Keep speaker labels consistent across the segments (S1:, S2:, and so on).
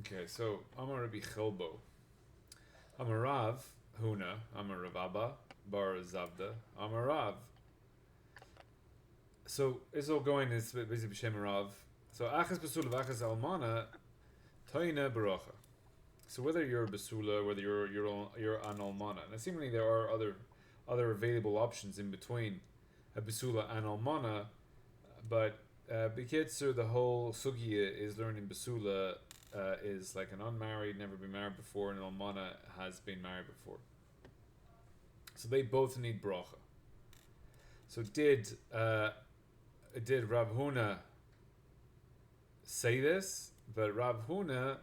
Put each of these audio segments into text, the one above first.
S1: Okay, so Amar Rabbi Chelbo, Amar Rav Huna, Amar Rav Abba, Bar Zavda, Amar Rav. So it's all going is basically B'Shem Rav. So Achas Basula, Achas Almana, Toina Baracha. So whether you're a Basula, whether you're an Almana, and seemingly there are other available options in between a Basula and Almana, but B'Kitzur, the whole Sugya is learning Basula is like an unmarried, never been married before, and an Almana has been married before. So they both need bracha. So did Rav Huna say this? But Rav Huna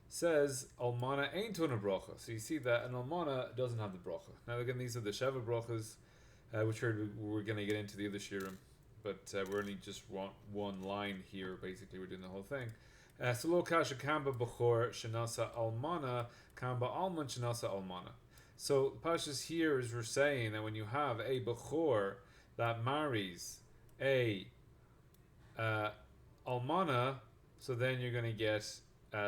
S1: says Almana ain't on a bracha. So you see that an Almana doesn't have the bracha. Now again, these are the Sheva brachas, which we're going to get into the other shirim, but we're only just one line here. Basically, we're doing the whole thing. So lo kasha kamba b'chor shenasa almana kamba alman shenasa almana. So the pashas here is we're saying that when you have a b'chor that marries a almana, so then you're going to get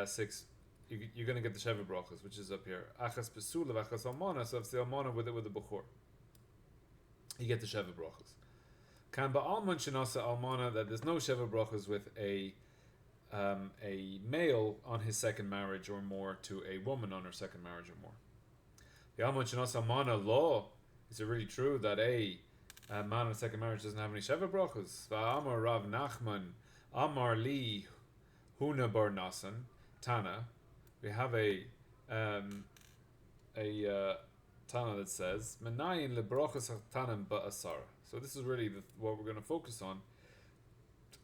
S1: six. You're going to get the Sheva brachas, which is up here. Achas besula, achas almana. So if it's the almana with the b'chor, you get the Sheva brachas. Kamba alman shenasa almana, that there's no Sheva brachas with a male on his second marriage or more to a woman on her second marriage or more. The alman shenasa almana law, is it really true that a man on a second marriage doesn't have any Sheva brachas? Va'amar Rav נחman Amar li Huna bar Nasan Tana. We have a Tana that says Menayin lebrachas hatanim ba'asara. So this is really what we're going to focus on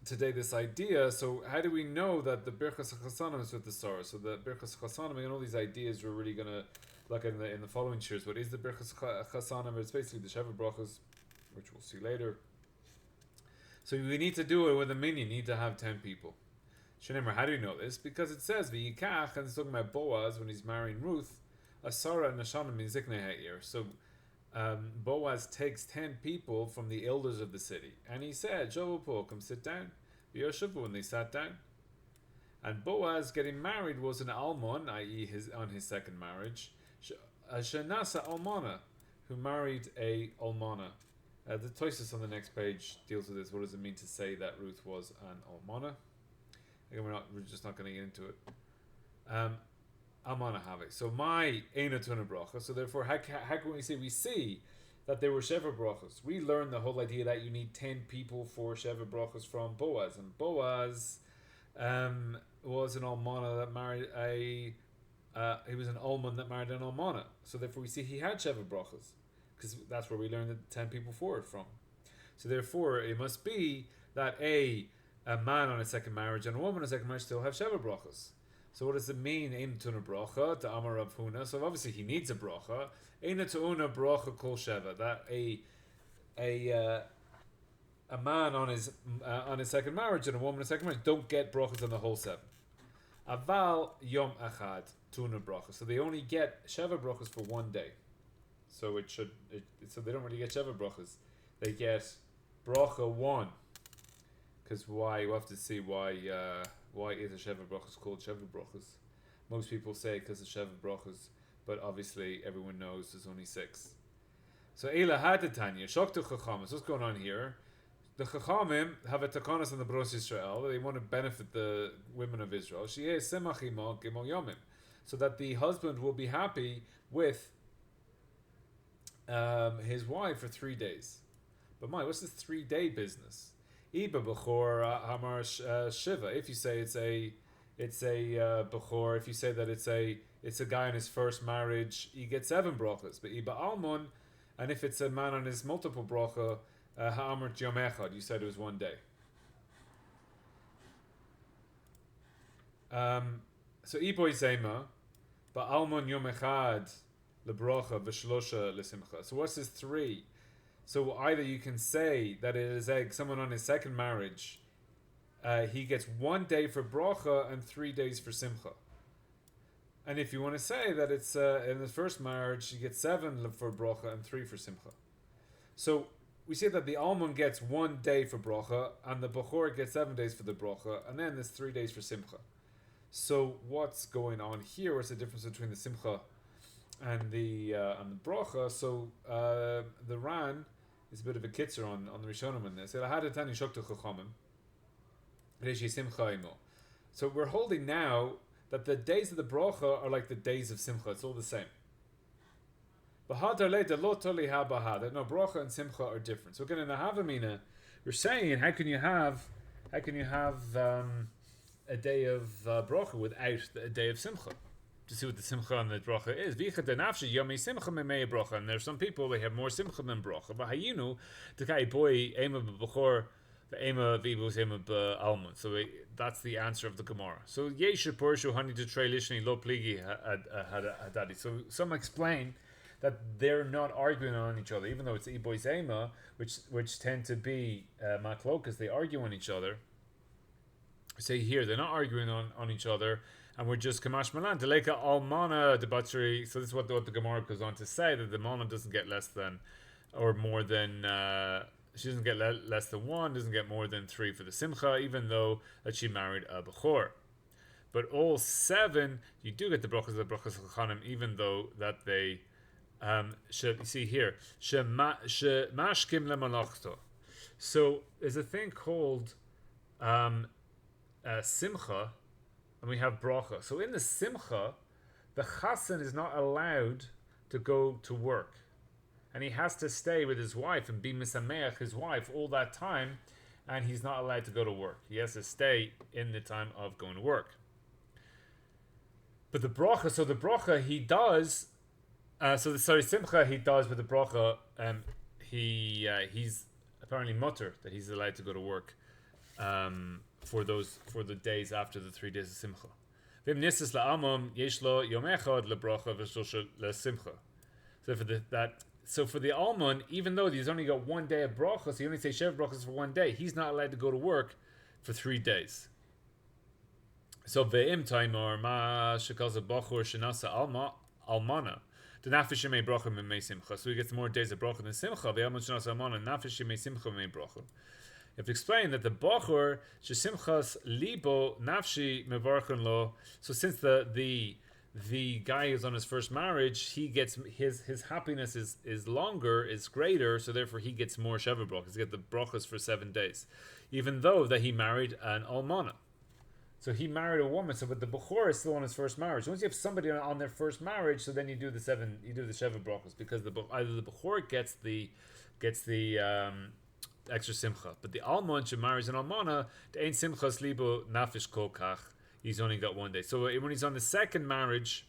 S1: today, this idea. So how do we know that the Birchas HaChasanim is with the Sarah? So the Birchas HaChasanim and all these ideas we're really going to look at in the following shares. What is the Birchas HaChasanim? It's basically the Sheva brachas, which we'll see later. So we need to do it with a minyan. You need to have 10 people. Shenemar, how do you know this? Because it says V'yikach, and it's talking about Boaz when he's marrying Ruth, Asara and Nashanim min ziknei ha'ir. So Boaz takes 10 people from the elders of the city, and he said, "Jovo, come sit down." V'yoshavu, and they sat down. And Boaz getting married was an almon, i.e., on his second marriage, Shenasa almana, who married a almana. The Tosis on the next page deals with this. What does it mean to say that Ruth was an almana? Again, we're just not going to get into it. Almana have it. So my eina tuna bracha. So therefore, how can we say we see that there were Sheva brachas? We learned the whole idea that you need 10 people for Sheva brachas from Boaz, and Boaz was an almana that married he was an almon that married an almana. So therefore, we see he had Sheva brachas, because that's where we learned the 10 people for it from. So therefore, it must be that a man on a second marriage and a woman on a second marriage still have Sheva brachas. So what does it mean? Ein tuna bracha to Amar Rav Huna. So obviously he needs a bracha. Ein tuna bracha kol Sheva. That a man on his second marriage and a woman on a second marriage don't get brachas on the whole 7. Aval yom achad tuna bracha. So they only get Sheva brachas for one day. So so they don't really get Sheva brachas. They get bracha 1. Because why? You have to see why is a Sheva brachas called Sheva brachas? Most people say because of Sheva brachas, but obviously everyone knows there's only 6. So Ela had Tanya Shoktu Chachamas. What's going on here? The Chachamim have a takanas on the Bros Israel. They want to benefit the women of Israel. She is semachimo gimel yomim, so that the husband will be happy with his wife for 3 days. But what's this 3-day business? Iba b'chor hamar shiva. If you say it's a b'chor, if you say that it's a guy on his first marriage, you get 7 brachas. But iba almon, and if it's a man on his multiple bracha, ha'amar yom echad, you said it was 1 day. So iboy zema, but almon yom echad lebracha v'shlosha lesimcha. So what's this 3? So either you can say that it is someone on his second marriage, he gets 1 day for bracha and 3 days for simcha. And if you want to say that it's in the first marriage, you get 7 for bracha and 3 for simcha. So we say that the almon gets 1 day for bracha and the bechor gets 7 days for the bracha, and then there's 3 days for simcha. So what's going on here? What's the difference between the simcha and the bracha? So the Ran is a bit of a kitzer on the Rishonim in this. So we're holding now that the days of the bracha are like the days of simcha. It's all the same. No, bracha and simcha are different. So again, in the Havamina, we're saying, how can you have a day of bracha without a day of simcha? To see what the simcha and the bracha is. And there's some people, they have more simcha than bracha. But hayinu, the guy boy ema b'bechor, the ema v'ibus ema b'almon. So that's the answer of the Gemara. So yeshu porshu hani to trei lishni lo pligi hadadi. So some explain that they're not arguing on each other, even though it's ibois ema, which tend to be maklokas. They argue on each other. Say here, they're not arguing on each other, and we're just kamash malan deleka almana debattery. So this is what the Gemara goes on to say, that the mana doesn't get less than or more than she doesn't get less than one, doesn't get more than three for the simcha, even though that she married a bechor. But all seven, you do get the brachas l'chanim, even though that they you see here mashkim lemalachto. So there's a thing called simcha, and we have bracha. So in the simcha, the chassan is not allowed to go to work, and he has to stay with his wife and be misameach his wife all that time, and he's not allowed to go to work. He has to stay in the time of going to work. But the bracha he does. Simcha he does, but the bracha he's apparently mutter that he's allowed to go to work for the days after the 3 days of simcha. So for the almon, even though he's only got 1 day of bracha, so he only say Sheva brachas for 1 day, he's not allowed to go to work for 3 days. So ve'im taimor ma shekaz a bachur shenasa almana. The nafish yemei bracha memei simcha. So he gets more days of bracha than simcha. Ve'amon shenasa almana nafish yemei simcha memei bracha. You have to explain that the bachur shesimchas libo nafshi mevarchon lo. So since the guy is on his first marriage, he gets his happiness is longer, is greater, so therefore he gets more Sheva brachas. He gets the brachas for 7 days, even though that he married an almana. So he married a woman. So, but the bechor is still on his first marriage. Once you have somebody on their first marriage, so then you do the Sheva brachas, because either the bechor gets the extra simcha, but the almon she marries an almana, the ein simchas libo nafish kol kach. He's only got 1 day. So when he's on the second marriage,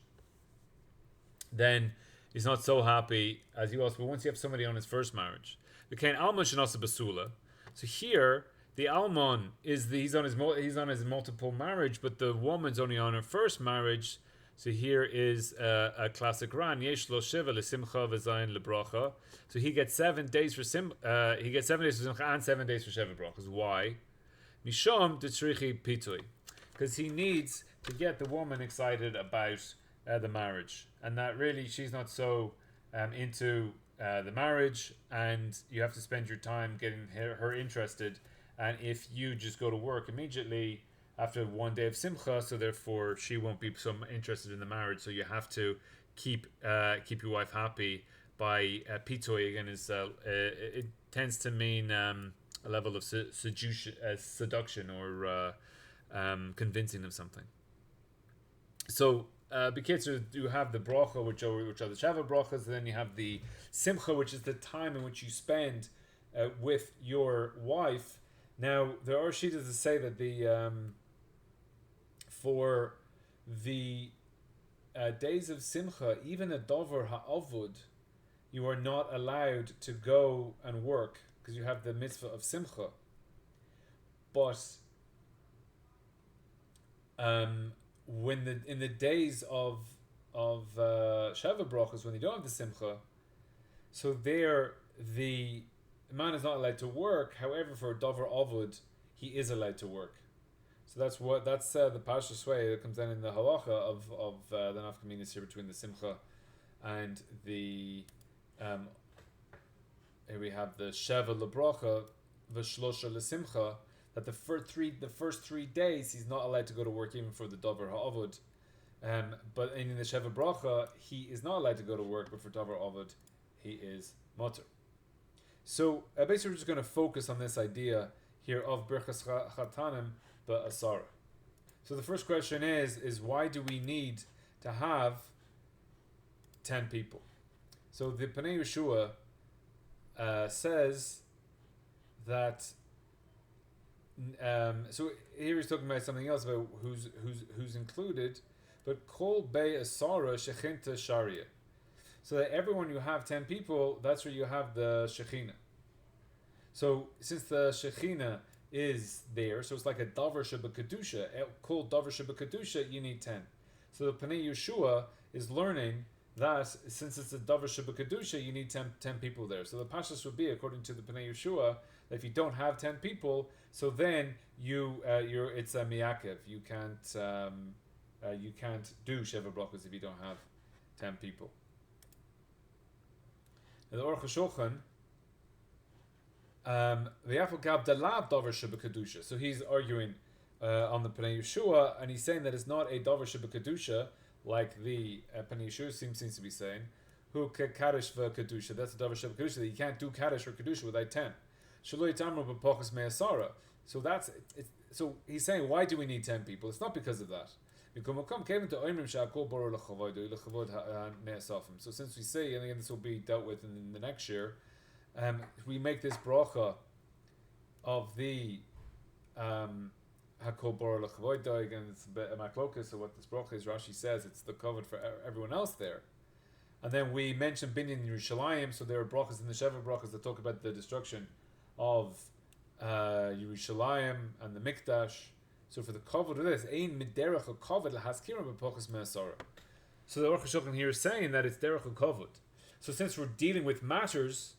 S1: then he's not so happy as he was. But once you have somebody on his first marriage, the kain almon shenasa basula. So here the almon he's on his multiple marriage, but the woman's only on her first marriage. So here is a classic ran yesh lo shiva lesimcha v'zayin lebracha. So he gets 7 days for simcha and 7 days for Sheva brachas. Why? Mishom detzrichi pitui. Because he needs to get the woman excited about the marriage, and that really she's not so into the marriage, and you have to spend your time getting her interested. And if you just go to work immediately after 1 day of simcha, so therefore she won't be so interested in the marriage. So you have to keep your wife happy by pitoy. Again, it tends to mean a level of seduction or convincing of something. So B'kitzur, you have the bracha, which are the Sheva brachas, and then you have the simcha, which is the time in which you spend with your wife. Now there are shittas that say that for the days of simcha, even a dover ha'avud, you are not allowed to go and work because you have the mitzvah of simcha. But in the days of Sheva brachas, when you don't have the simcha, so there the man is not allowed to work. However, for a dover avud, he is allowed to work. So that's the pashtus way that comes down in the halacha of the nafkaminas here between the simcha and the here we have the Sheva lebracha v'shlosha lesimcha. that the first 3 days he's not allowed to go to work even for the Dover Ha'avod. But in the Sheva Bracha, he is not allowed to go to work, but for Dover Ha'avod, he is mutter. So basically we're just going to focus on this idea here of Birchas Chatanim Ba'asara. So the first question is why do we need to have 10 people? So the Panei Yeshua says that. So here he's talking about something else about who's included, but Kol Bei Asara Shechinta Sharia. So that everyone you have 10 people, that's where you have the Shekhinah. So since the Shekhinah is there, so it's like a Davar Sheba Kedusha. Kol Davar Sheba Kedusha, you need 10. So the Panei Yeshua is learning that since it's a Davar Sheba Kedusha, you need 10 people there. So the Pashas would be, according to the Panei Yeshua, that if you don't have 10 people, so then it's a miyakev. You can't do Sheva Brachos if you don't have 10 people. The Aruch HaShulchan, so he's arguing on the Panei Yeshua, and he's saying that it's not a Davar Sheba Kedusha, like the Panei Yeshua seems to be saying, who Kaddish Kedusha, that's a Davar Sheba Kedusha, that you can't do Kaddish or Kedusha without 10. So that's it. So he's saying, why do we need 10 people? It's not because of that. So since we say, and again this will be dealt with in the next year, we make this bracha of the Hakol Bor L'Chavoid, again it's a bit maklokas, so what this bracha is, Rashi says, it's the covered for everyone else there. And then we mentioned Binyan Yerushalayim, so there are brachas in the Sheva brachas that talk about the destruction of Yerushalayim and the Mikdash. So for the kavod of this, ein miderach a kavod lahaskirim b'pochas me'asara. So the Aruch HaShulchan here is saying that it's derech a kavod. So since we're dealing with matters,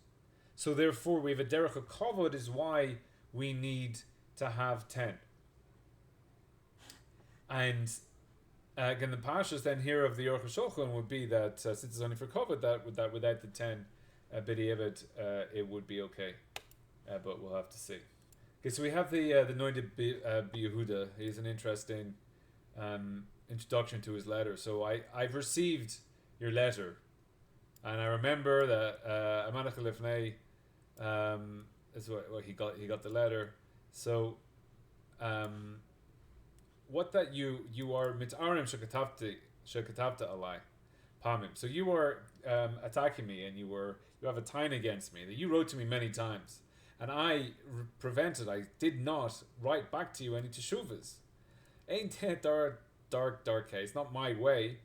S1: so therefore we have a derech a kavod is why we need to have 10. And again, the pashas then here of the Aruch HaShulchan would be that since it's only for kavod, that without the 10 b'diavad, it would be okay. But we'll have to see. Okay, so we have the Nodע Biyehuda. He's an interesting introduction to his letter. So I've received your letter, and I remember that Amanach Lefnei is what he got the letter. So what that you are mitarim shekatavta alai pamim. So you are attacking me, and you have a time against me that you wrote to me many times. And I prevented, I did not write back to you any teshuvas. Ain't that dark case, not my way.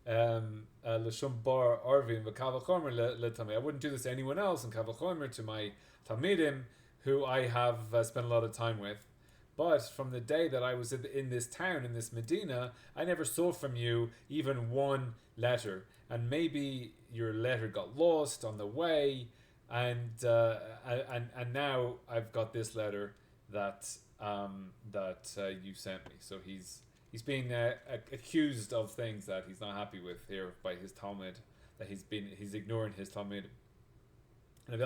S1: L'shum bar arvin v'kavachomer letamei. I wouldn't do this to anyone else, and kavachomer to my talmidim, who I have spent a lot of time with. But from the day that I was in this town, in this Medina, I never saw from you even one letter. And maybe your letter got lost on the way. And now I've got this letter that you sent me. So he's being accused of things that he's not happy with here by his Talmud, that he's ignoring his Talmud. Right,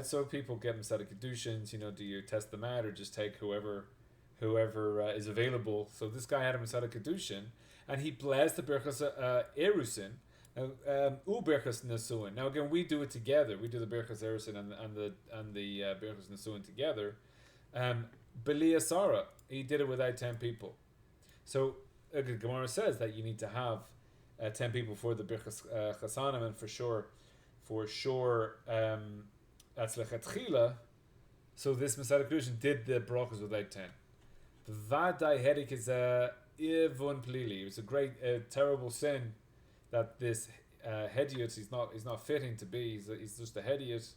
S1: so people get Mesader Kedushins. Do you test them out or just take whoever is available? So this guy had a Mesader Kedushin, and he blessed the Birchas Erusin. Berchas Nesuin. Now again, we do it together. We do the Berchas Erusin and the Berchas Nesuin together. Beli Asara, he did it without 10 people. So Gemara says that you need to have 10 people for the Berchas Chasanim, and for sure, that's lechatchila. So this Mesader Kedushin did the brachos without 10. Vadai hedik is a ivon plili. It was a great, terrible sin. That this hediot he's not fitting to be. He's just a hediot.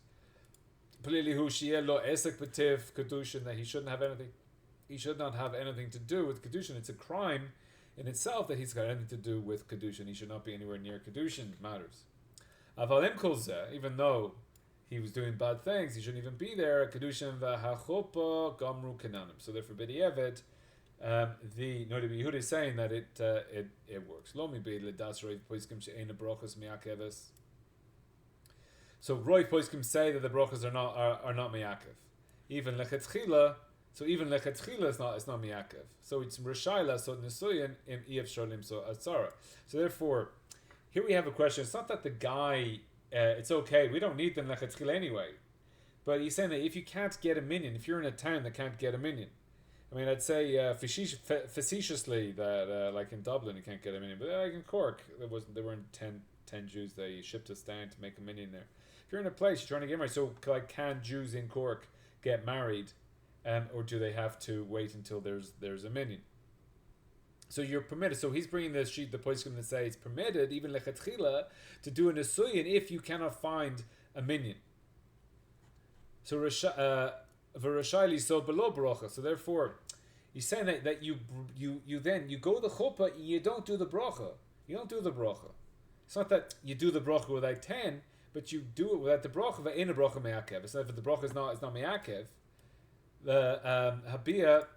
S1: Plili hu shiel lo esek b'tiv kedushin, that he should not have anything to do with kedushin. It's a crime in itself that he's got anything to do with kedushin. He should not be anywhere near kedushin matters. Avalim kol zeh, even though he was doing bad things, he shouldn't even be there. Kedushin v'hachopa gamru kenanim. So therefore, b'di'evet, the Nodע Biyehuda is saying that it works. Lo mi be ledas roiv poiskim she'ena brachos miakeves. So Roy Poiskim say that the brachas are not miyakev. Even lechetchila, so even lechetchila is not miyakev. So it's rishayla, so nesuyin im iev sholim so atzara. So therefore, here we have a question. It's not that the guy, it's okay, we don't need them lechetchila anyway. But he's saying that if you can't get a minyan, if you're in a town that can't get a minyan, I mean, I'd say facetiously that like in Dublin you can't get a minyan, but like in Cork there weren't 10 Jews. They shipped us down to make a minyan there. If you're in a place you're trying to get married, so like can Jews in Cork get married, or do they have to wait until there's a minyan? So you're permitted. So he's bringing the sheet, the poskim that say it's permitted even lechatchila to do a nesuyin if you cannot find a minyan. So v'rashayli so below bracha. So therefore, he's saying that you then go to the chuppah, you don't do the bracha. You don't do the bracha. It's not that you do the bracha without 10, but you do it without the bracha. But in a bracha me'akev. It's not if the bracha is not me'akev. The habia,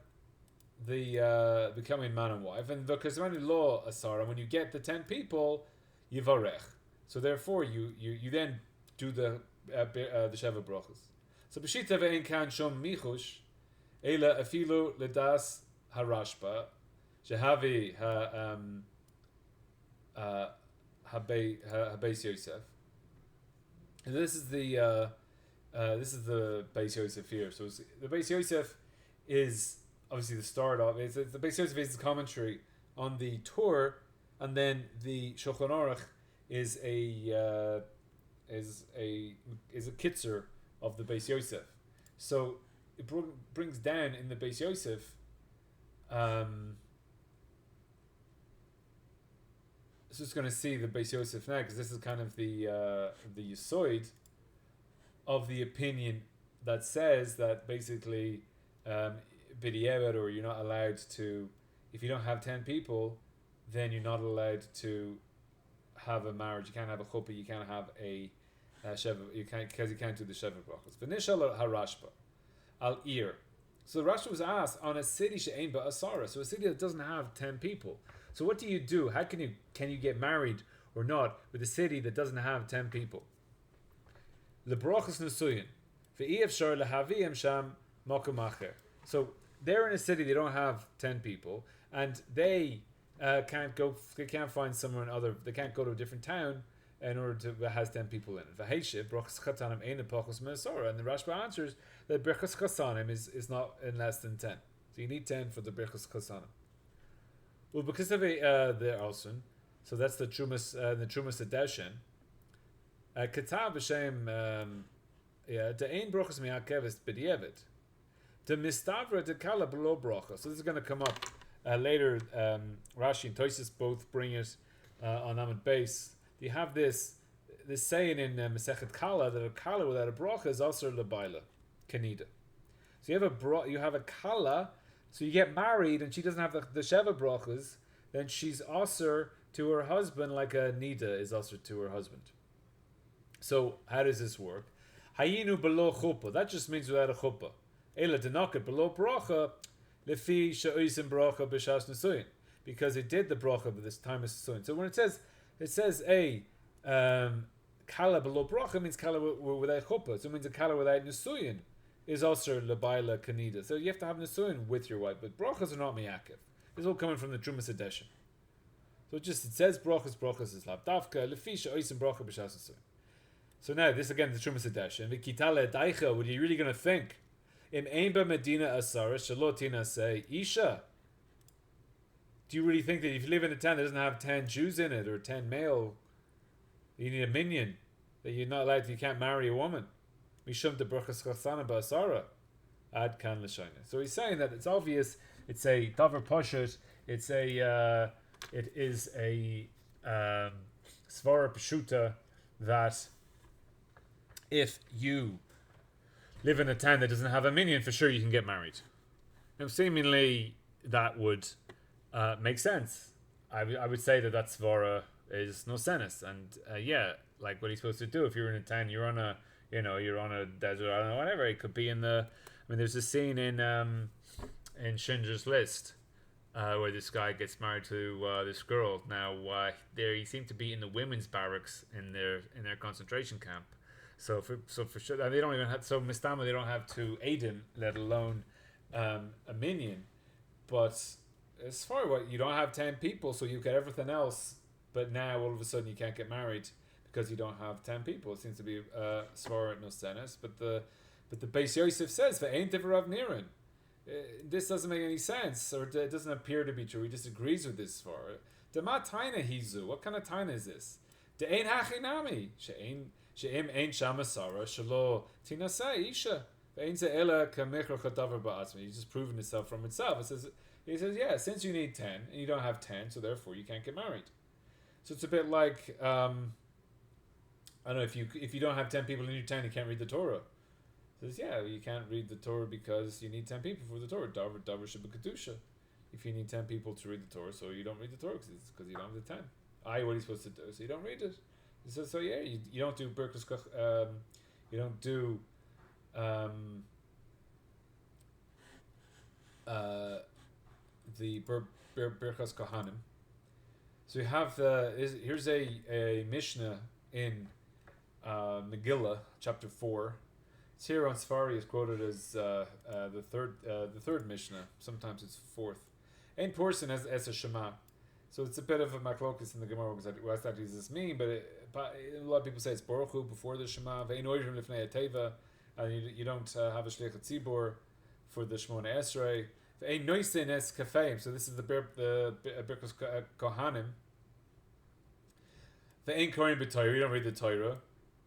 S1: the becoming man and wife, and the kazmani law asara. When you get the 10 people, yivarech. So therefore, you then do the sheva brachas. So b'shita ve'en kan shom michush, ela afilu ledas harashba, shehavi habeis Yosef. And this is the Beis Yosef here. So the Beis Yosef is obviously the start of it. The Beis Yosef is the commentary on the Torah, and then the Shulchan Aruch is a kitzer of the Beis Yosef. So it brings down in the Beis Yosef. So just going to see the Beis Yosef now, because this is kind of the yisoid of the opinion that says that basically b'diavad, or you're not allowed to, if you don't have 10 people, then you're not allowed to have a marriage. You can't have a chuppah. You can't have a sheva. You can't, because you can't do the sheva brachos. V'nishal harashba al ir. So the Rashi was asked on a city she'ein ba'asara, so a city that doesn't have 10 people. So what do you do? How can you get married or not with a city that doesn't have 10 people? Lebrachos nesuyin ve'iyafshar lehaviyim sham makom acher. So they're in a city, they don't have 10 people, and they can't find somewhere other. They can't go to a different town in order to that has 10 people in it. V'heishiv brachos chatanim ein pachos me'asara, and the Rashba answers that brachos chatanim is not in less than 10. So you need 10 for the brachos chatanim. Well, because of the Alsun, so that's the Trumas Adeshin. Ketav b'shem the ein brachos me'akeves b'diavad. The mistavra de kala below bracha. So this is going to come up later. Rashi and Tosfos both bring it on Amud base. You have this saying in Masechet Kala that a kala without a bracha is also lebaila kanida. So you have a kala. So you get married and she doesn't have the sheva brachas, then she's also to her husband like a nida is also to her husband. So how does this work? Hayinu below chuppah. That just means without a chuppah. Ela denaket below bracha lefi she'oisim bracha b'shas nesuyin, because it did the bracha by this time of nesuyin. So when it says a kala below bracha means kala without chuppah. So it means a kala without nesuyin is also lebaila kanida. So you have to have nesuyin with your wife, but brachas are not miyakev. This is all coming from the Trumas Adeshin. So it says brachas is labdavka lefi she'oisim bracha b'shas nesuyin. So now this again the Trumas Adeshin. V'kitale daicha. What are you really going to think? Im ein medina asara shalotina say isha. Do you really think that if you live in a town that doesn't have 10 Jews in it or 10 male, you need a minyan, that you're not allowed to, you can't marry a woman? Mishum de brachas chasana ba'asara ad kan l'shayna. So he's saying that it's obvious. It's a davar pashut. It is a svara pshuta that if you live in a town that doesn't have a minyan, for sure you can get married. Now, seemingly that would make sense. I would say that svara is no sense, and like what he's supposed to do if you're in a town, you're on a desert, I don't know, whatever. It could be in the. I mean, there's a scene in Schindler's List where this guy gets married to this girl. Now, there he seemed to be in the women's barracks in their concentration camp. For sure, they don't even have, so mistama, they don't have two Adim, let alone a minyan. But as far as what, you don't have 10 people, so you get everything else, but now all of a sudden you can't get married because you don't have 10 people. It seems to be svara no senes, but the Beis Yosef says for ain't Rav Niran. This doesn't make any sense, or it doesn't appear to be true. He disagrees with this svara. Dema taina hizu. What kind of taina is this? De ein hachinami she'im ein shamasara shelo tinasei isha ve'ein ze ela kamechor chadavar ba'atzmi. He's just proven itself from itself. He says, yeah, since you need 10 and you don't have 10, so therefore you can't get married. So it's a bit like I don't know, if you don't have 10 people in your 10, you can't read the Torah. He says, yeah, you can't read the Torah because you need 10 people for the Torah. Davar sheba kedusha. If you need 10 people to read the Torah, so you don't read the Torah because you don't have the 10. What are you supposed to do? So you don't read it. He says, so yeah, you don't do Birkas you don't do the Birkas Kohanim. So you have here's a Mishnah in Megillah, chapter 4. It's here on Safari is quoted as the third Mishnah. Sometimes it's fourth. Ein person as a Shema. So it's a bit of a machlokus in the Gemara because what exactly does this mean? But a lot of people say it's Baruch Hu before the Shema. Ve'ein oirim lifnei teva. You don't have a shliach tzibor for the Shmona Esrei. Ve'ein noisin es kafeim. So this is the Birkus Kohanim. Ve'ein korin b'Torah. You don't read the Torah.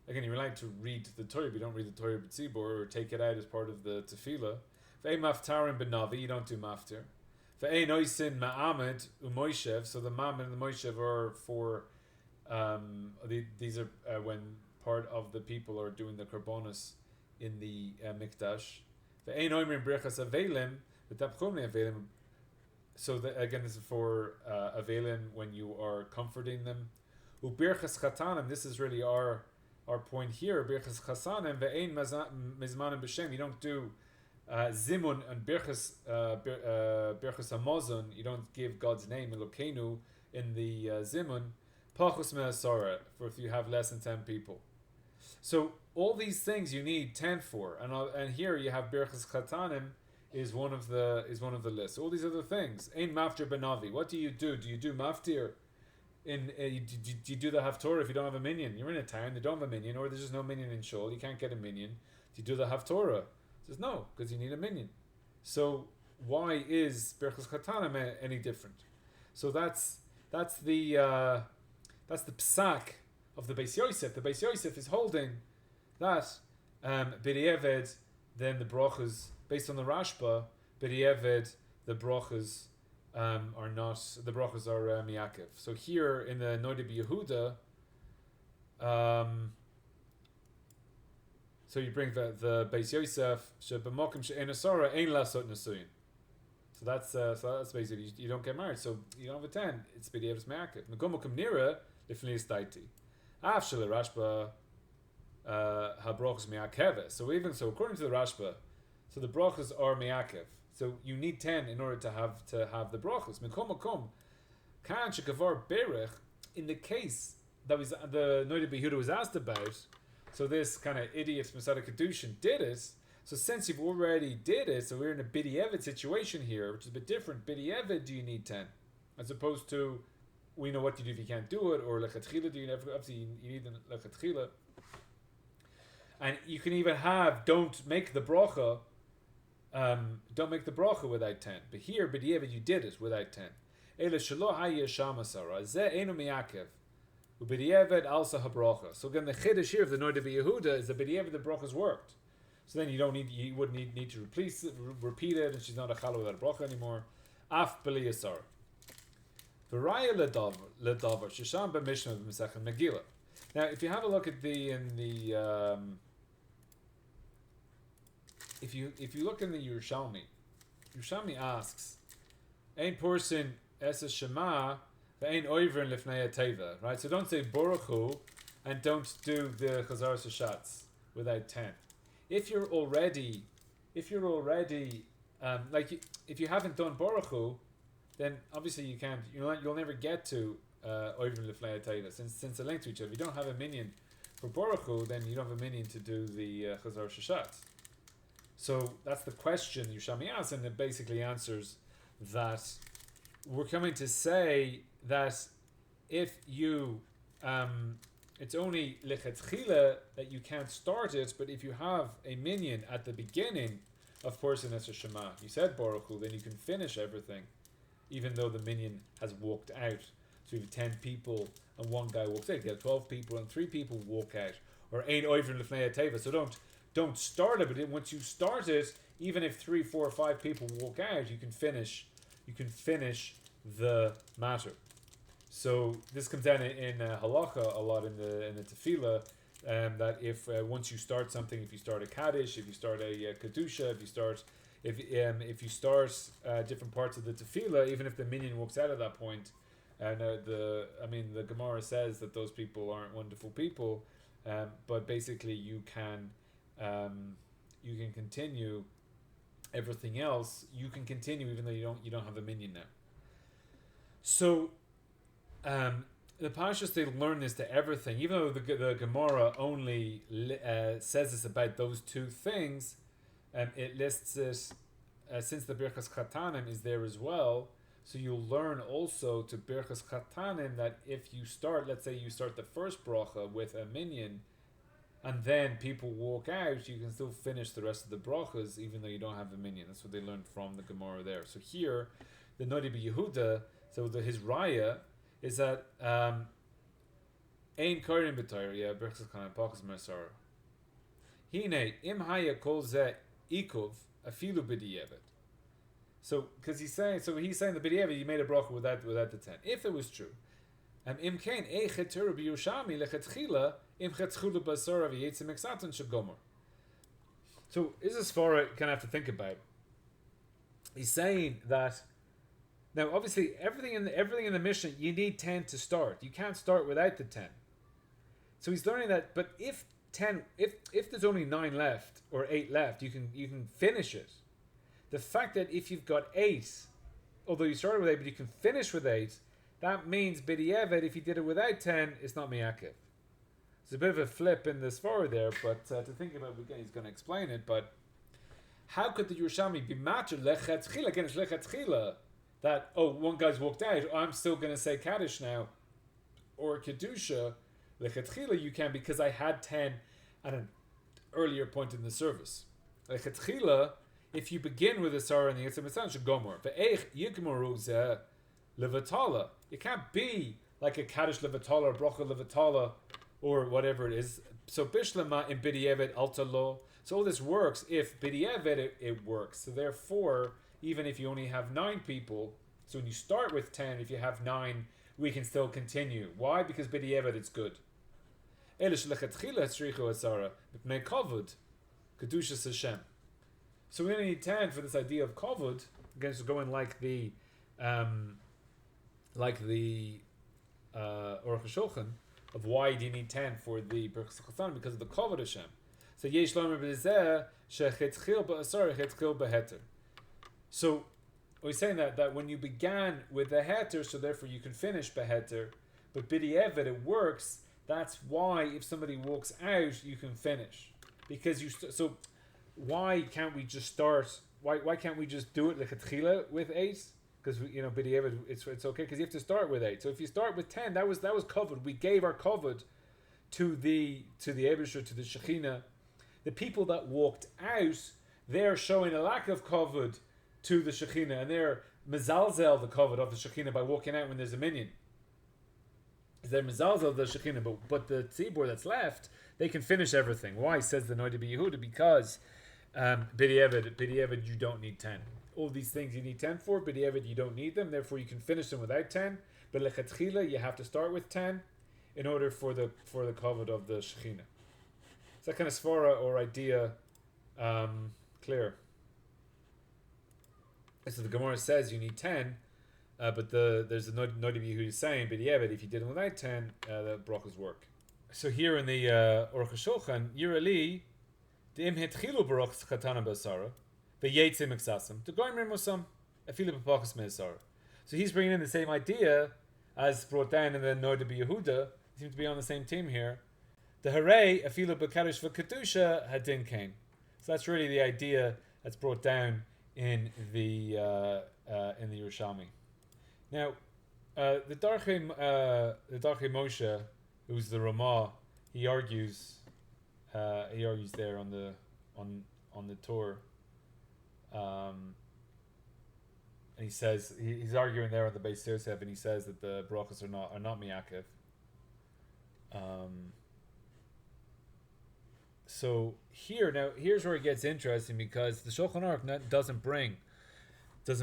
S1: Again, you're allowed to read the Torah, but you don't read the Torah b'tzibor or take it out as part of the tefillah. Ve'ein maftarim b'navi. You don't do maftir. Ve'ein oisin ma'amid u'moishev. So the ma'amid and the moishev are for these are when part of the people are doing the karbonos in the mikdash. Ve'ein oimrim brachas avelim v'tapchumni avelim. So again, this is for avelim when you are comforting them. U'birchas chatanim. This is really our point here. Birchas chasanim ve'ein mizmanim b'shem. You don't do zimun and birchas hamazon. You don't give God's name Elokeinu in the zimun. Pachus me'asara, for if you have less than 10 people. So all these things you need 10 for, and here you have birchas chatanim is one of the lists. All these other things. Ein maftir benavi. What do? Do you do maftir? Do you do the haftorah if you don't have a minyan? You're in a town, they don't have a minyan, or there's just no minyan in shul, you can't get a minyan. Do you do the haftorah? He says no, because you need a minyan. So why is Birchas Chatanim any different? So that's the psak of the Beis Yosef. The Beis Yosef is holding that b'di'eved, then the brachas based on the Rashba, b'di'eved the brachas are not, the brachas are miyakev. So here in the Nodea Biyehuda, so you bring the Beis Yosef shebemokim she'en asara ein lasot nesuyin. So that's basically you don't get married, so you don't have a 10. It's b'di'eved miyakev. Megomokim nira lifnei istaiti. Af shel Rashba habrachas miyakev. So according to the Rashba, so the brachas are miyakev. So you need 10 in order to have the brachos. Kan shekavar berech, in the case that was the Nodea Biyehuda was asked about. So this kind of idiot Masada Kedushin did it. So since you've already did it, so we're in a b'di'eved situation here, which is a bit different. B'di'eved, do you need 10, as opposed to we know what to do if you can't do it, or lechatchila, do you never? Obviously, you need the lechatchila, and you can even have don't make the bracha. Don't make the bracha without 10. But here, b'di'eved, you did it without 10. Ele shelo hayeh shamasara ze enu miyakev, u'b'di'eved alsa habracha. So again, the chiddush here of the Nodea Biyehuda is that b'di'eved the brachas worked. So then you wouldn't need to repeat it, and she's not a challah without a bracha anymore. Af b'li yasar. V'raya ledavar shisham b'mishnah b'mesechet Megillah. Now, if you have a look at if you look in the Yerushalmi asks, ein person es a shema ve'ein oivrin lifnei teva, right? So don't say Baruch Hu and don't do the Chazaras Hashatz without 10. If you're already if you haven't done Baruch Hu, then obviously you can't. You'll never get to oivrin lifnei teva since they're linked to each other. If you don't have a minyan for Baruch, then you don't have a minyan to do the Chazar Shashat. So that's the question Yerushalmi asks, and it basically answers that we're coming to say that if you, it's only lechatchila that you can't start it, but if you have a minyan at the beginning, of course, in Esher Shema, you said Baruch Hu, then you can finish everything, even though the minyan has walked out. So you have 10 people and one guy walks out. You have 12 people and 3 people walk out, or 8 oivrim lefnei teva. So don't start it, but once you start it, even if 3, 4, or 5 people walk out, you can finish the matter. So this comes down in halacha a lot in the tefillah, that if once you start something, if you start a kaddish, if you start a kedusha, if you start different parts of the tefillah, even if the minyan walks out at that point, the Gemara says that those people aren't wonderful people, but basically you can continue everything else. You can continue even though you don't have a minyan now. So the Parashas, they learn this to everything, even though the Gemara only says this about those 2 things. It lists it since the Birchas Chatanim is there as well. So you'll learn also to Birchas Chatanim that if you start, let's say you start the first bracha with a minyan, and then people walk out, you can still finish the rest of the brachas even though you don't have a minyan. That's what they learned from the Gemara there. So here, the Nodi Yehuda, so his raya is that Ein Korin B'Torah, yeah, Birchas Chatanim, Pachas Mersara. Hine im haya kol ze ikov afilu b'di'evet. So, because he's saying the b'di'evet, you made a bracha without the 10. If it was true, im kain eichet Torah b'Yerushalmi lechetchila im chetchulu b'asara v'yetzim eksaton shegomer. So, this is for it. Kind of have to think about. He's saying that now, obviously, everything in the Mishnah, you need 10 to start. You can't start without the 10. So he's learning that. But if there's only 9 left or 8 left, you can finish it. The fact that if you've got 8, although you started with 8, but you can finish with 8, that means b'di'evet, if you did it without 10, it's not miyakev. There's a bit of a flip in the svara there, but to think about it again, he's going to explain it. But how could the Yerushalmi be matter lechetchila? Again, it's lechetchila that one guy's walked out. I'm still going to say kaddish now, or kedusha. Lechetchila you can because I had 10 at an earlier point in the service. Lechetchila, if you begin with a sarah and the yitzim etzan shegomor ve'eich yigmoru zeh levatala. It can't be like a kaddish levatala or bracha levatala or whatever it is. So bishlema in b'di'evet altalo. So all this works if b'di'evet it works. So therefore, even if you only have 9 people, so when you start with 10, if you have 9, we can still continue. Why? Because b'di'evet it's good. Elish lechetchila tzrichu asara b'pnei kavod kedushas Hashem. So we only need 10 for this idea of kavod. Again, it's going like the Aruch HaShulchan of why do you need 10 for the Birchas Chatan, because of the kavod Hashem. So yesh lomer b'zeh shechetchil ba'asara chetchil b'heter. So we're saying that when you began with the heter, so therefore you can finish b'heter, but b'di'evet it works. That's why if somebody walks out, you can finish, because so why can't we just start? Why can't we just do it lechatchila with 8? Because b'di'evet it's okay because you have to start with 8. So if you start with 10, that was covered. We gave our covered to the Eibusher, to the Shekhinah. The people that walked out, they're showing a lack of covered to the Shekhinah, and they're mezalzel the covered of the Shekhinah by walking out when there's a minyan. They're mezalzel the Shekhinah, but the tzibur that's left, they can finish everything. Why? Says the Nodea Yehuda, because b'di'evet you don't need 10. All these things you need 10 for, b'di'evet you don't need them, therefore you can finish them without 10. But lechatchila you have to start with 10 in order for the kavod of the Shekhinah. Is that kind of svara or idea clear? So the Gemara says you need 10, but there's a Nodea Yehuda saying, but if you did it without 10, the brachos work. So here in the Aruch HaShulchan, Yirali, the im hetchilu barachos chatana b'asara, v'yetzim exasam, to goyim rimosam, afilu b'pachas me'asara. So he's bringing in the same idea as brought down in the Nodea Yehuda. They seem to be on the same team here. the hooray afilu b'kadosh v'kedusha hadin kain. So that's really the idea that's brought down in the Yerushalmi. Now, the Darchei Moshe, who's the Ramah, he argues there on the Torah, and he says he's arguing there on the Beis Yosef, and he says that the brachos are not miyakev. So here's where it gets interesting, because the Shulchan Aruch doesn't bring the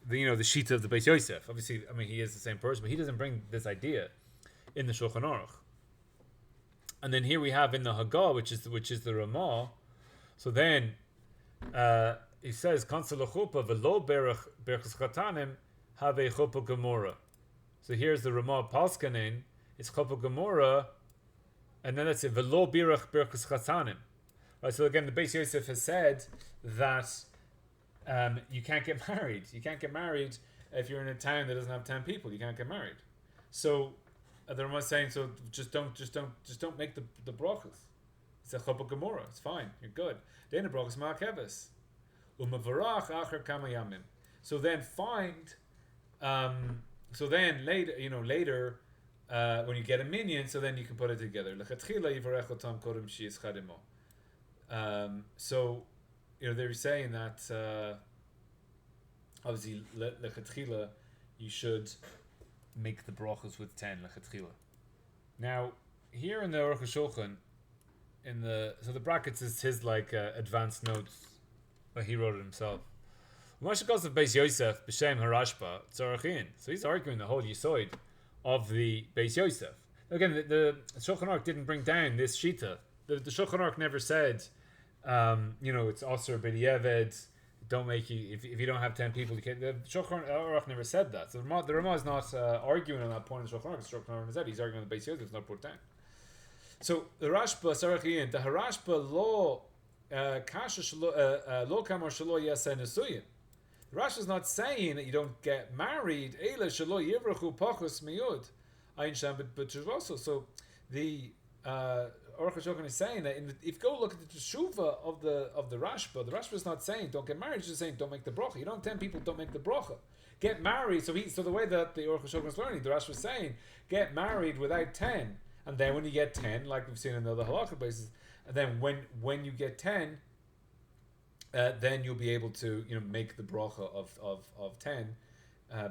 S1: shita of the Beis Yosef. Obviously, I mean, he is the same person, but he doesn't bring this idea in the Shulchan Aruch. And then here we have in the Haggah, which is the Ramah. So then he says, "Kansel chuppah v'lo berachos chatanim have chuppah gemora." So here's the Ramah Palskanin. It's chuppah gemora. And then that's it. V'lo birach berachos chatanim. Right. So again, the Beis Yosef has said that you can't get married. You can't get married if you're in a town that doesn't have 10 people. You can't get married. So the Ramah is saying, so just don't make the brachos. It's a chuppah gemora. It's fine. You're good. Then the brachos ma'akeves. U'mavarach acher kama yamim. So then later. When you get a minyan, so then you can put it together. So, they're saying that obviously lechatchila you should make the brachos with 10 lechatchila. Now, here in the Aruch HaShulchan, so the brackets is his advanced notes, but he wrote it himself. Moshe goes to Beis Yosef b'shem harashba tzarachin. So he's arguing the whole yisoid of the Beis Yosef. Again, the Shulchan Aruch didn't bring down this shita. The Shulchan Aruch never said, it's asur b'diavad. Don't make you if you don't have 10 people. You can't. The Shulchan Aruch never said that. So the Ramah is not arguing on that point in the Shulchan Aruch. The Shulchan Aruch said he's arguing on the Beis Yosef. It's not brought down. So the Rashba Sarachiyin, the Harashba lo kasha lo kamar shelo yaseh nesuyim. The Rashi is not saying that you don't get married. Eila shelo yivrachu pachos miyud. Ayin sham b'tshuvos. So the Aruch HaShulchan is saying that if you go look at the teshuva of the Rashba is not saying don't get married. He's just saying don't make the bracha. You don't have 10 people, don't make the bracha. Get married. So the way that the Aruch HaShulchan is learning, the Rashba is saying get married without 10, and then when you get 10, like we've seen in the other halakha bases, and then when you get 10. Then you'll be able to make the bracha of 10,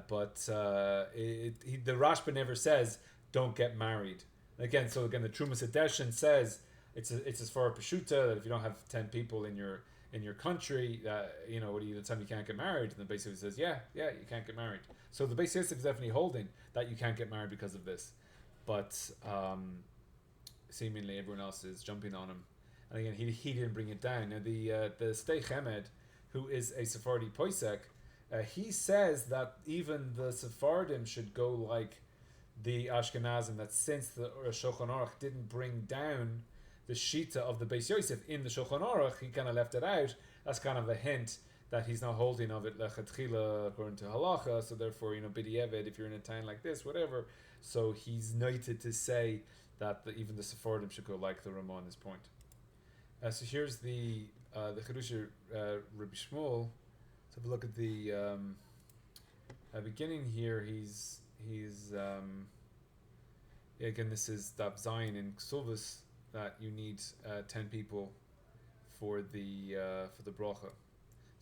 S1: but the Rashba never says don't get married. Again, the Trumas Hadeshin says it's as far as Peshuta that if you don't have 10 people in your country, what do you tell me you can't get married? And the Beis Yosef says you can't get married. So the Beis Yosef is definitely holding that you can't get married because of this, but seemingly everyone else is jumping on him. And again, he didn't bring it down. Now the Stei Chemed, who is a Sephardi Poisek, he says that even the Sephardim should go like the Ashkenazim, that since the Shulchan Aruch didn't bring down the Shita of the Beis Yosef in the Shulchan Aruch, he kind of left it out. That's kind of a hint that he's not holding of it lechatchila according to halacha. So therefore, b'diavad, if you're in a town like this, whatever. So he's noted to say that even the Sephardim should go like the Ramah on this point. So here's the Chadushy Rabbi Shmuel. Let's have a look at the beginning here. He's again, this is Daf Zayin in Ksuvas that you need 10 people for the bracha.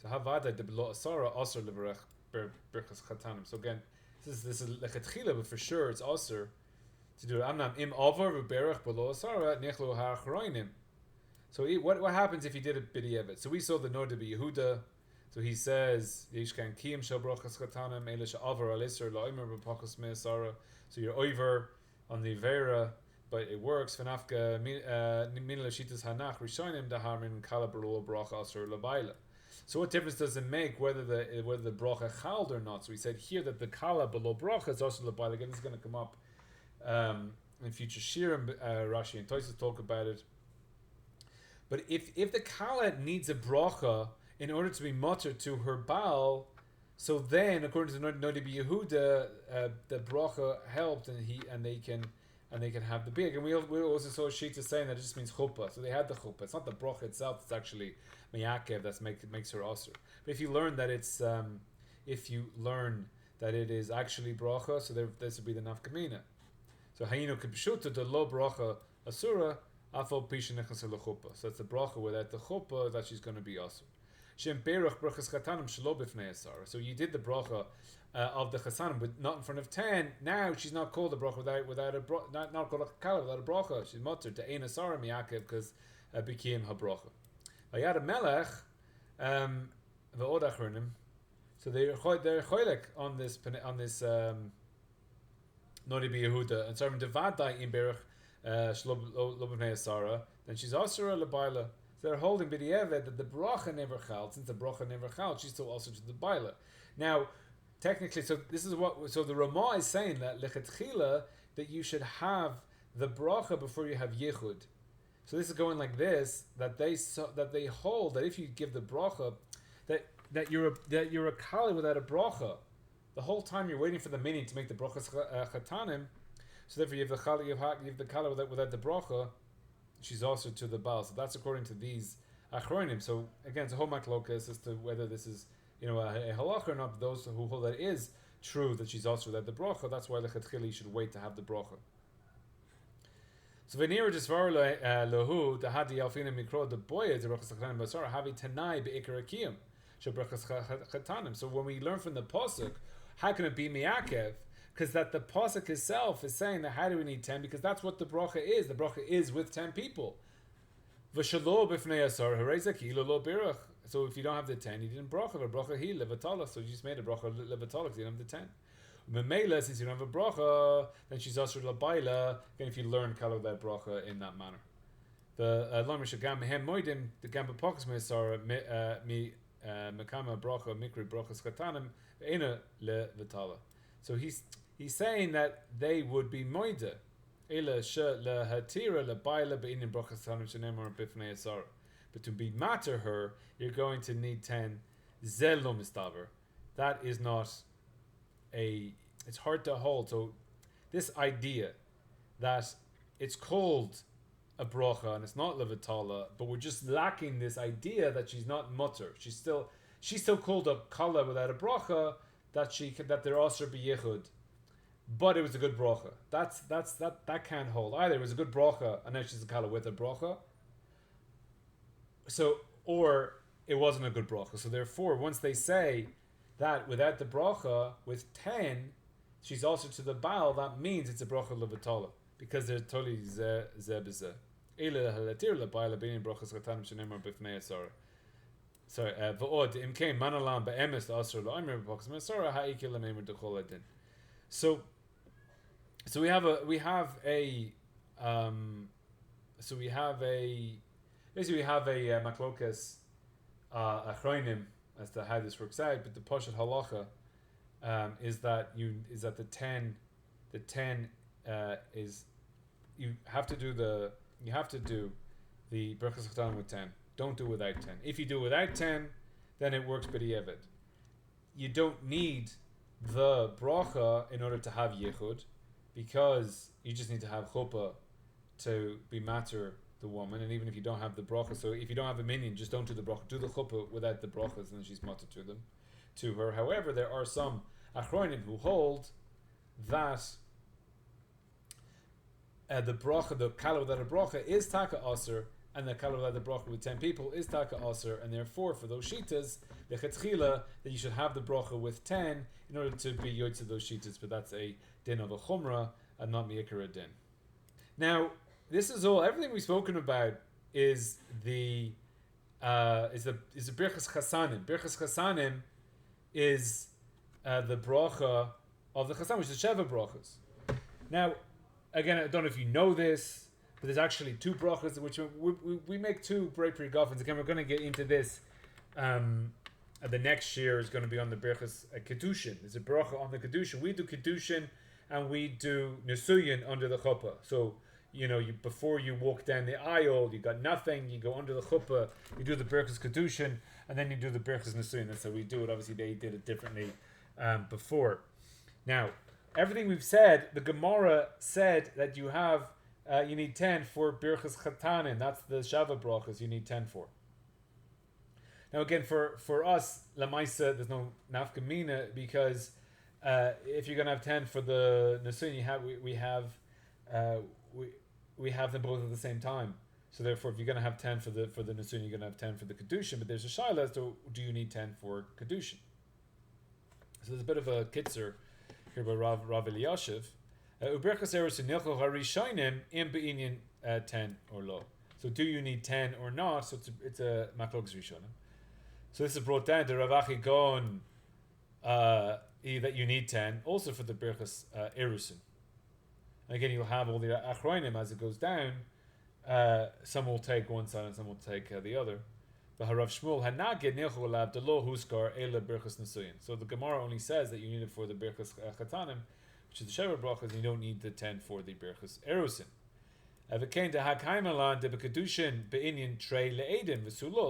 S1: So havada de b'lo asara asar levarech berachas chatanim. So again, this is lechatchila, but for sure it's asar to do it. Amnam im avar v'berach b'lo asara nechlo ha'achroinim. So what happens if he did it b'diavad? So we saw the Nodע Biyehuda. So he says yishkan kiyim shel brachas chatanim elish avar alisar la'omer b'pachos me'asara. So you're over on the Vera, but it works. V'nafka min l'shitas hanach rishonim daharin kala b'lo bracha asar l'bayla. So what difference does it make whether the bracha chald or not? So we said here that the kala below bracha is also l'bayla. Again, this is going to come up in future shirim. Rashi and Tosfos talk about it. But if the kala needs a bracha in order to be mutter to her baal, so then according to Nodע Biyehuda, the bracha helped, and and they can have the big. And we also saw a sheet saying that it just means chuppah. So they had the chuppah. It's not the bracha itself. It's actually miyakev that makes her asur. But if you learn that it's it is actually bracha, so this would be the nafkamina. So hayinu kibshuta the lo bracha asura afal pisha nechas chuppah. So it's the bracha without the chuppah that she's going to be asur. Shem berach brachas chatanim shelo b'fnei asara. So you did the bracha of the chasanim, but not in front of 10. Now she's not called a bracha without a bracha, not called a kala without a bracha. She's mutter to ein asara miyakev because became her bracha. Vayad melech v'od achronim. So they're choylek on this nodi Yehuda and serving devadai in berach shlo b'fnei asara. Then she's asura lebaila. So they're holding b'di'eved that the bracha never chal. Since the bracha never chal, she's still also to the baila. Now, technically, so this is what. So the Ramah is saying that lechatchila that you should have the bracha before you have yichud. So this is going like this, that they hold that if you give the bracha, that you're a kali without a bracha. The whole time you're waiting for the minyan to make the bracha chatanim. So therefore you have the kali without the bracha. She's also to the baal. So that's according to these achronim. So again, it's a whole machlokas as to whether this is a halacha or not. Those who hold that it is true that she's also without the bracha. That's why lechatchila you should wait to have the bracha. So v'nira disvar lahu the hadi alfina mikro the boya the brachas chatanim basara havi tanai beikar akiyim shebrachas chatanim. So when we learn from the pasuk, how can it be miyakev? Because that the pasuk itself is saying that how do we need 10? Because that's what the bracha is. The bracha is with 10 people. V'shalo b'fnei asar harezak lo birach. So if you don't have the 10, you didn't bracha. But bracha he levatala. So you just made a bracha levatala because you don't have the 10. Memela, since you don't have a bracha, then she's asur labaila. Again, if you learn kala that bracha in that manner. The lamish agam mehem moedim the gamba pakas meisar mekama bracha mikri brachas chatanim ve'ena levatala. So he's saying that they would be moida. But to be matter her, you're going to need 10 zelo mistaver. That is not it's hard to hold. So this idea that it's called a bracha and it's not levatala, but we're just lacking this idea that she's not mutter. She's still called a kala without a bracha, that they're also b'yichud, but it was a good bracha. That can't hold either. It was a good bracha, and now she's a kala with a bracha. So, or it wasn't a good bracha. So therefore, once they say that without the bracha with 10, she's also to the baal. That means it's a bracha levatala because they're totally ze b'ze. Ela halatir lebaila bein brachas chatanim shenemar b'fnei asara. Sorry, v'od imkein manalam be'emes asur lo'aymer b'pakas mesara ha'ikil l'meimer d'chol adin. So we have a machlokas achronim as to how this works out, but the pashut halacha is that the 10 is you have to do the brachas chatanim with 10. Don't do without 10. If you do without 10, then it works b'di'evid. You don't need the bracha in order to have yichud, because you just need to have chuppah to be matter the woman. And even if you don't have the bracha, so if you don't have a minyan, just don't do the bracha. Do the chuppah without the brachas, and then she's matter to her. However, there are some achronim who hold that the kala without a bracha is taka aser, and the kala without the bracha with 10 people is taka aser, and therefore for those shitas, the chetchila that you should have the bracha with 10 in order to be yotze those shitas, but that's a din of a chumrah and not mi'ikar din. Now, this is all. Everything we've spoken about is the birchas chasanim. Birchas chasanim is the bracha of the chasan, which is Sheva brachas. Now, again, I don't know if you know this, but there's actually 2 brachas, which we make 2 break-free goffins. Again, we're going to get into this. The next year is going to be on the birchas kedushin. There's a bracha on the kedushin. We do kedushin and we do nesuyin under the chuppah. So, before you walk down the aisle, you got nothing, you go under the chuppah, you do the birchas kedushin, and then you do the birchas nesuyin. That's how we do it. Obviously, they did it differently before. Now, everything we've said, the Gemara said that you need 10 for Birchas Chatanin. That's the Sheva brachos you need 10 for. Now again, for us, Lamaisa, there's no nafkamina, because if you're going to have 10 for the Nasuin, we have them both at the same time. So therefore, if you're going to have 10 for the Nasuin, you're going to have 10 for the Kedushin. But there's a shaila as to, do you need 10 for Kedushin? So there's a bit of a kitzer here by Rav Elyashiv. Uberchas erusin nilchol harishonim im be'inyan 10 or lo. So do you need 10 or not? So it's a maklokas rishonim. So this is brought down to Rav Achi Gon that you need 10, also for the Berchas erusin. And again, you'll have all the achronim as it goes down. Some will take one side and some will take the other. So the Gemara only says that you need it for the Birchas Chatanim, which is the Sheva brachos, and you don't need the 10 for the Birchas erusin.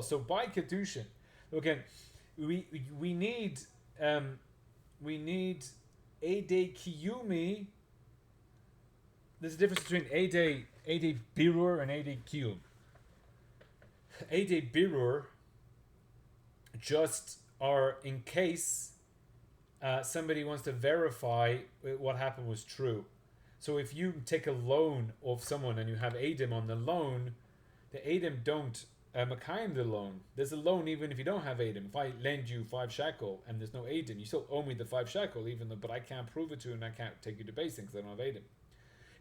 S1: So by Kedushin, again, we need Ede Kiyumi. There's a difference between Ede Birur and Ede Kiyum. Ede Birur just are in case somebody wants to verify what happened was true. So if you take a loan of someone and you have Edim on the loan, the Edim don't Makayim the loan. There's a loan even if you don't have Edim. If I lend you 5 shekel and there's no Edim, you still owe me the 5 shekel, even though, but I can't prove it to you and I can't take you to Beis Din because I don't have Edim.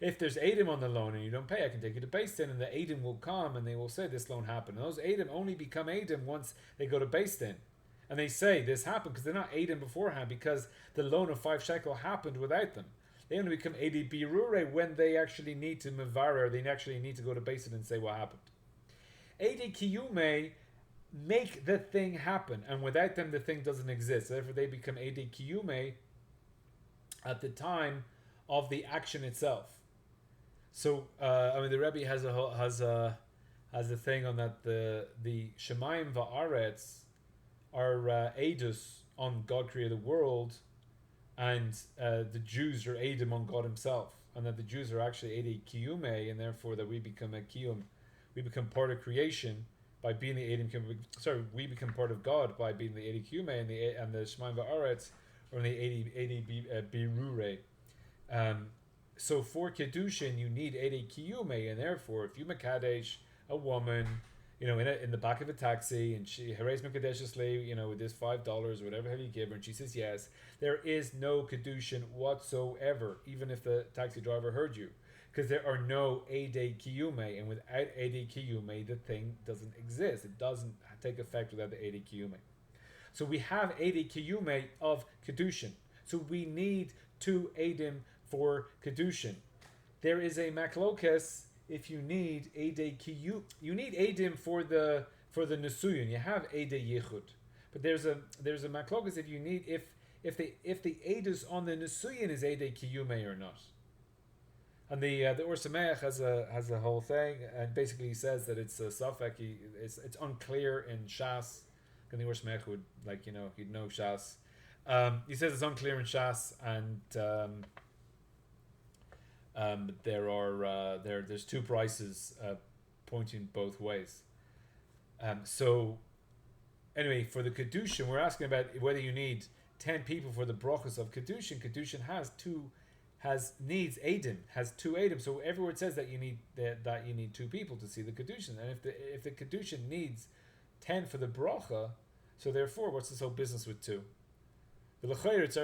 S1: If there's Edim on the loan and you don't pay, I can take you to Beis Din and the Edim will come and they will say this loan happened. And those Edim only become Edim once they go to Beis Din. And they say this happened because they're not Edim beforehand, because the loan of 5 shekel happened without them. They only become Edi Birure when they actually need to Mevarer, they actually need to go to Beis Din and say what happened. Edi Kiyume make the thing happen, and without them the thing doesn't exist. Therefore they become Edi Kiyume at the time of the action itself. So the Rebbe has a thing on that the Shemayim va'aretz are edus on God created the world, and the Jews are edim on God Himself, and that the Jews are actually edi kiyume, and therefore that we become a kiyum, we become part of creation by being the edim kiyume. Sorry, we become part of God by being the edi kiyume, and the Shemayim va'aretz are the edi birure. So for Kedushin, you need Ede Kiyume, and therefore, if you Makadesh a woman, in the back of a taxi, and she Heres Makadeshesly, with this $5 or whatever have you give her, and she says yes, there is no Kedushin whatsoever, even if the taxi driver heard you, because there are no Ede Kiyume, and without Ede Kiyume, the thing doesn't exist. It doesn't take effect without the Ede Kiyume. So we have Ede Kiyume of Kedushin. So we need 2 Edim for Kedushin. There is a maklokas if you need Ede Kiyum. You need Edim for the Nesuyin. You have Ede Yichud. But there's a maklokas if you need if the Edus on the Nesuyin is Ede Kiyume or not. And the Or Sameach has a whole thing, and basically he says that it's a Safek. It's unclear in Shas. And the Or Sameach would he'd know Shas. He says it's unclear in Shas, and there's 2 prices pointing both ways. So anyway, for the Kedushin, we're asking about whether you need 10 people for the brachos of Kedushin. Kedushin needs Edim, has 2 Edim. So everywhere it says that you need 2 people to see the Kedushin. And if the Kedushin needs 10 for the bracha, so therefore what's this whole business with 2? So here the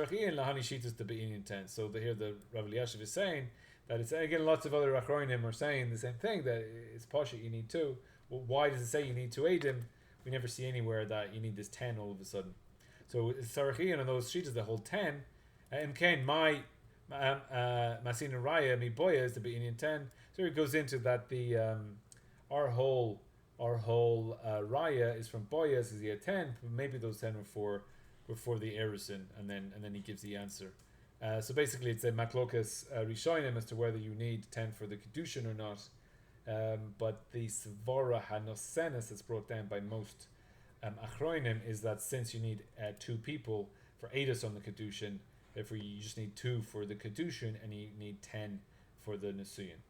S1: Rav Elyashiv is saying that it's, again, lots of other achronim are saying the same thing, that it's pasha, you need 2. Well, why does it say you need 2 edim? We never see anywhere that you need this 10 all of a sudden. So it's Sarachian on those sheets, the whole 10. Mkain, my Masina Raya, mi boya is the Be'inyan 10. So it goes into that the our whole Raya is from Boyas, is he at 10, but maybe those 10 were for the Erison, and then he gives the answer. So basically it's a maklokas rishonim as to whether you need 10 for the Kedushin or not. But the Svara Hanosenes that's brought down by most Achroinim is that since you need 2 people for Edus on the Kedushin, Therefore, you just need 2 for the kedushin, and you need 10 for the nesuyin.